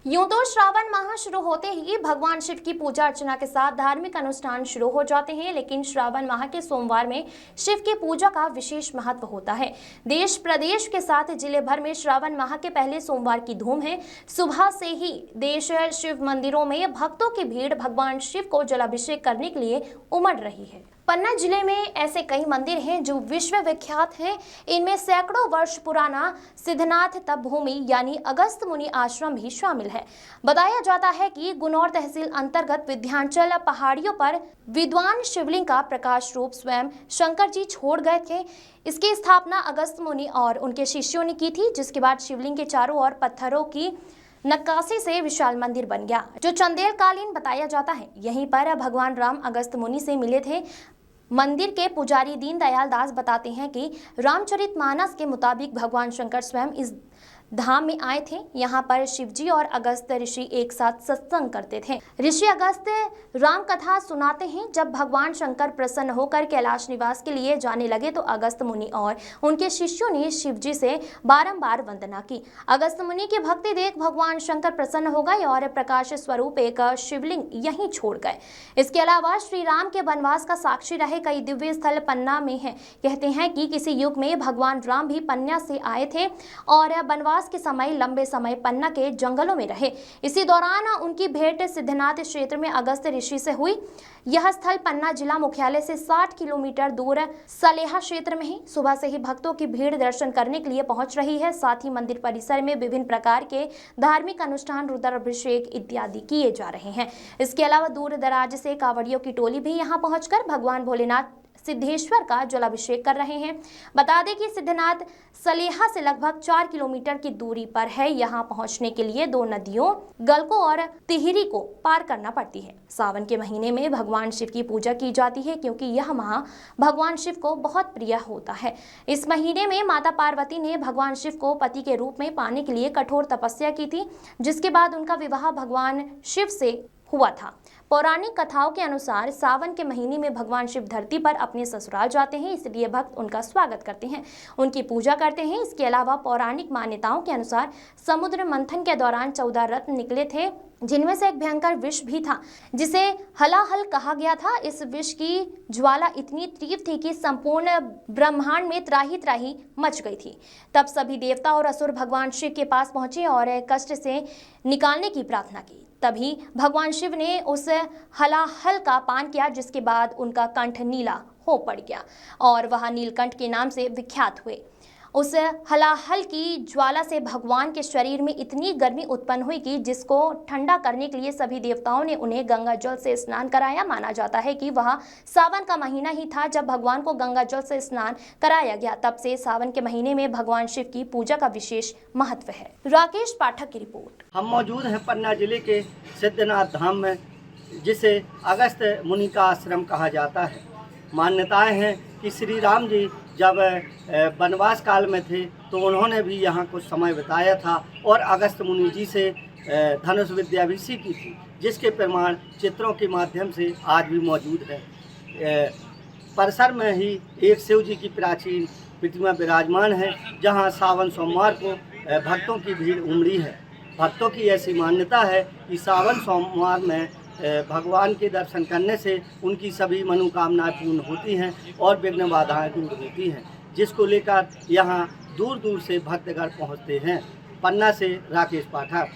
यूं तो श्रावण माह शुरू होते ही भगवान शिव की पूजा अर्चना के साथ धार्मिक अनुष्ठान शुरू हो जाते हैं, लेकिन श्रावण माह के सोमवार में शिव की पूजा का विशेष महत्व होता है। देश प्रदेश के साथ जिले भर में श्रावण माह के पहले सोमवार की धूम है। सुबह से ही देश शिव मंदिरों में भक्तों की भीड़ भगवान शिव को जलाभिषेक करने के लिए उमड़ रही है। पन्ना जिले में ऐसे कई मंदिर हैं जो विश्व विख्यात हैं। इनमें सैकड़ों वर्ष पुराना सिद्धनाथ तप भूमि यानी अगस्त मुनि आश्रम भी शामिल है। बताया जाता है कि गुनौर तहसील अंतर्गत विंध्याचल पहाड़ियों पर विद्वान शिवलिंग का प्रकाश रूप स्वयं शंकर जी छोड़ गए थे। इसकी स्थापना अगस्त मुनि और उनके शिष्यों ने की थी, जिसके बाद शिवलिंग के चारों ओर पत्थरों की नक्काशी से विशाल मंदिर बन गया, जो चंदेल कालीन बताया जाता है। यहीं पर भगवान राम अगस्त मुनि से मिले थे। मंदिर के पुजारी दीनदयाल दास बताते हैं कि रामचरितमानस के मुताबिक भगवान शंकर स्वयं इस धाम में आए थे। यहाँ पर शिवजी और अगस्त ऋषि एक साथ सत्संग करते थे। ऋषि अगस्त राम कथा सुनाते हैं। जब भगवान शंकर प्रसन्न होकर कैलाश निवास के लिए जाने लगे तो अगस्त मुनि और उनके शिष्यों ने शिवजी से बारंबार वंदना की। अगस्त मुनि की भक्ति देख भगवान शंकर प्रसन्न हो गए और प्रकाश स्वरूप एक शिवलिंग यहीं छोड़ गए। इसके अलावा श्री राम के वनवास का साक्षी रहे कई दिव्य स्थल पन्ना में हैं। कहते हैं कि किसी युग में भगवान राम भी पन्ना से आए थे और वनवास के समय लंबे समय पन्ना के जंगलों में रहे। इसी दौरान उनकी भेंट सिद्धनाथ क्षेत्र में अगस्त ऋषि से हुई। यह स्थल पन्ना जिला मुख्यालय से 60 किलोमीटर दूर सलेहा क्षेत्र में है। सुबह से ही भक्तों की भीड़ दर्शन करने के लिए पहुंच रही है। साथ ही मंदिर परिसर में विभिन्न प्रकार के धार्मिक अनुष्ठान, रुद्राभिषेक इत्यादि किए जा रहे हैं। इसके अलावा दूर दराज से कांवड़ियों की टोली भी यहां पहुंचकर भगवान भोलेनाथ सिद्धेश्वर का जलाभिषेक कर रहे हैं। बता दें कि सिद्धनाथ सलेहा से लगभग 4 किलोमीटर की दूरी पर है। यहाँ पहुँचने के लिए 2 नदियों गलको और तिहरी को पार करना पड़ती है। सावन के महीने में भगवान शिव की पूजा की जाती है, क्योंकि यह माह भगवान शिव को बहुत प्रिय होता है। इस महीने में माता पार्वती ने भगवान शिव को पति के रूप में पाने के लिए कठोर तपस्या की थी, जिसके बाद उनका विवाह भगवान शिव से हुआ था। पौराणिक कथाओं के अनुसार सावन के महीने में भगवान शिव धरती पर अपने ससुराल जाते हैं, इसलिए भक्त उनका स्वागत करते हैं, उनकी पूजा करते हैं। इसके अलावा पौराणिक मान्यताओं के अनुसार समुद्र मंथन के दौरान 14 रत्न निकले थे, जिनमें से एक भयंकर विष भी था, जिसे हलाहल कहा गया था। इस विष की ज्वाला इतनी तीव्र थी कि संपूर्ण ब्रह्मांड में त्राही त्राही मच गई थी। तब सभी देवता और असुर भगवान शिव के पास पहुंचे और कष्ट से निकालने की प्रार्थना की। तभी भगवान शिव ने उस हलाहल का पान किया, जिसके बाद उनका कंठ नीला हो पड़ गया और वह नीलकंठ के नाम से विख्यात हुए। उस हलाहल की ज्वाला से भगवान के शरीर में इतनी गर्मी उत्पन्न हुई कि जिसको ठंडा करने के लिए सभी देवताओं ने उन्हें गंगा जल से स्नान कराया। माना जाता है कि वह सावन का महीना ही था जब भगवान को गंगा जल से स्नान कराया गया। तब से सावन के महीने में भगवान शिव की पूजा का विशेष महत्व है। राकेश पाठक की रिपोर्ट। हम मौजूद हैं पन्ना जिले के सिद्धनाथ धाम में, जिसे अगस्त मुनि का आश्रम कहा जाता है। मान्यताएं हैं कि श्री राम जी जब वनवास काल में थे तो उन्होंने भी यहाँ कुछ समय बिताया था और अगस्त मुनि जी से धनुष विद्या भी सीखी थी, जिसके प्रमाण चित्रों के माध्यम से आज भी मौजूद है। परिसर में ही एक शिव जी की प्राचीन प्रतिमा विराजमान है, जहाँ सावन सोमवार को भक्तों की भीड़ उमड़ी है। भक्तों की ऐसी मान्यता है कि सावन सोमवार में भगवान के दर्शन करने से उनकी सभी मनोकामनाएं पूर्ण होती हैं और विघ्न बाधाएं दूर होती हैं, जिसको लेकर यहाँ दूर दूर से भक्तगण पहुँचते हैं। पन्ना से राकेश पाठक।